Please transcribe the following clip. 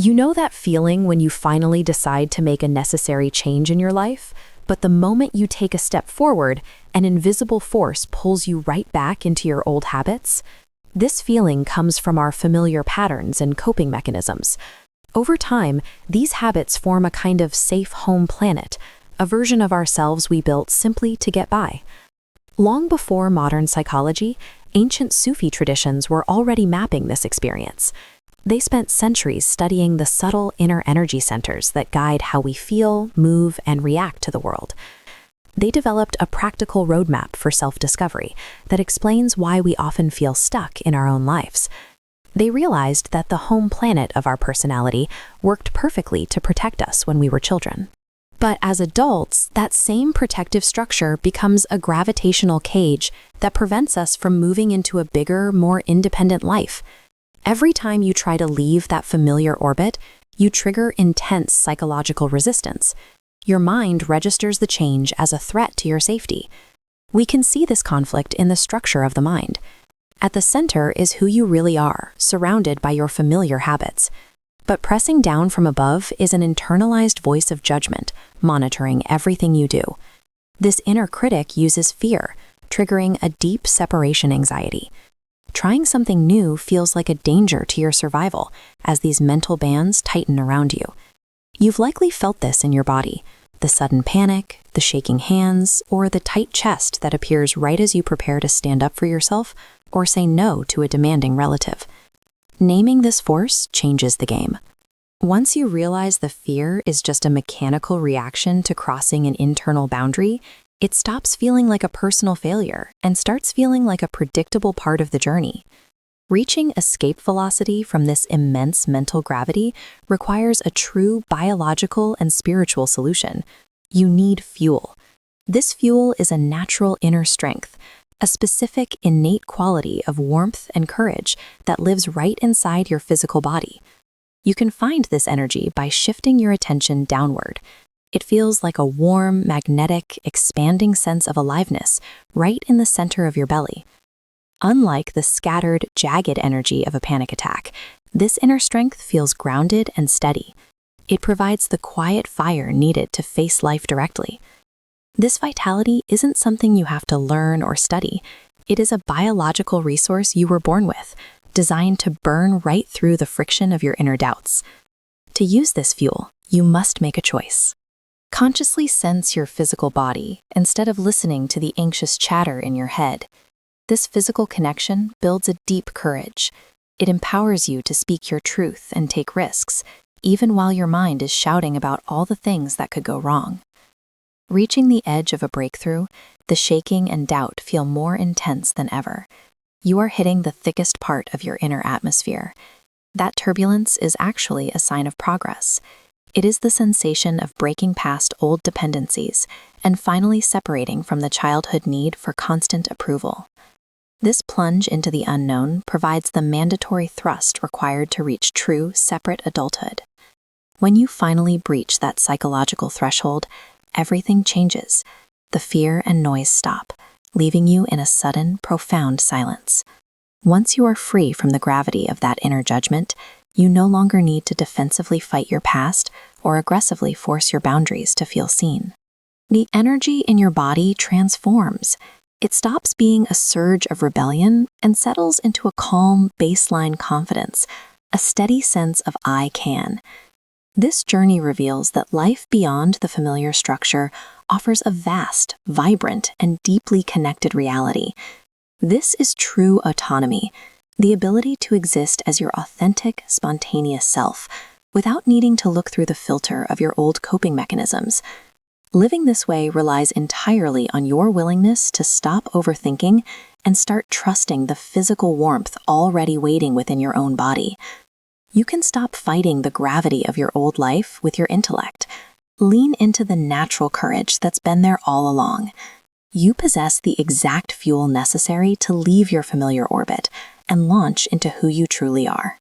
You know that feeling when you finally decide to make a necessary change in your life, but the moment you take a step forward, an invisible force pulls you right back into your old habits? This feeling comes from our familiar patterns and coping mechanisms. Over time, these habits form a kind of safe home planet, a version of ourselves we built simply to get by. Long before modern psychology, ancient Sufi traditions were already mapping this experience. They spent centuries studying the subtle inner energy centers that guide how we feel, move, and react to the world. They developed a practical roadmap for self-discovery that explains why we often feel stuck in our own lives. They realized that the home planet of our personality worked perfectly to protect us when we were children. But as adults, that same protective structure becomes a gravitational cage that prevents us from moving into a bigger, more independent life. Every time you try to leave that familiar orbit, you trigger intense psychological resistance. Your mind registers the change as a threat to your safety. We can see this conflict in the structure of the mind. At the center is who you really are, surrounded by your familiar habits. But pressing down from above is an internalized voice of judgment, monitoring everything you do. This inner critic uses fear, triggering a deep separation anxiety. Trying something new feels like a danger to your survival as these mental bands tighten around you. You've likely felt this in your body, the sudden panic, the shaking hands, or the tight chest that appears right as you prepare to stand up for yourself or say no to a demanding relative. Naming this force changes the game. Once you realize the fear is just a mechanical reaction to crossing an internal boundary, it stops feeling like a personal failure and starts feeling like a predictable part of the journey. Reaching escape velocity from this immense mental gravity requires a true biological and spiritual solution. You need fuel. This fuel is a natural inner strength, a specific innate quality of warmth and courage that lives right inside your physical body. You can find this energy by shifting your attention downward. It feels like a warm, magnetic, expanding sense of aliveness right in the center of your belly. Unlike the scattered, jagged energy of a panic attack, this inner strength feels grounded and steady. It provides the quiet fire needed to face life directly. This vitality isn't something you have to learn or study. It is a biological resource you were born with, designed to burn right through the friction of your inner doubts. To use this fuel, you must make a choice. Consciously sense your physical body instead of listening to the anxious chatter in your head. This physical connection builds a deep courage. It empowers you to speak your truth and take risks, even while your mind is shouting about all the things that could go wrong. Reaching the edge of a breakthrough, the shaking and doubt feel more intense than ever. You are hitting the thickest part of your inner atmosphere. That turbulence is actually a sign of progress. It is the sensation of breaking past old dependencies and finally separating from the childhood need for constant approval. This plunge into the unknown provides the mandatory thrust required to reach true, separate adulthood. When you finally breach that psychological threshold, everything changes. The fear and noise stop, leaving you in a sudden, profound silence. Once you are free from the gravity of that inner judgment, you no longer need to defensively fight your past or aggressively force your boundaries to feel seen. The energy in your body transforms. It stops being a surge of rebellion and settles into a calm, baseline confidence, a steady sense of I can. This journey reveals that life beyond the familiar structure offers a vast, vibrant, and deeply connected reality. This is true autonomy, the ability to exist as your authentic, spontaneous self, without needing to look through the filter of your old coping mechanisms. Living this way relies entirely on your willingness to stop overthinking and start trusting the physical warmth already waiting within your own body. You can stop fighting the gravity of your old life with your intellect. Lean into the natural courage that's been there all along. You possess the exact fuel necessary to leave your familiar orbit and launch into who you truly are.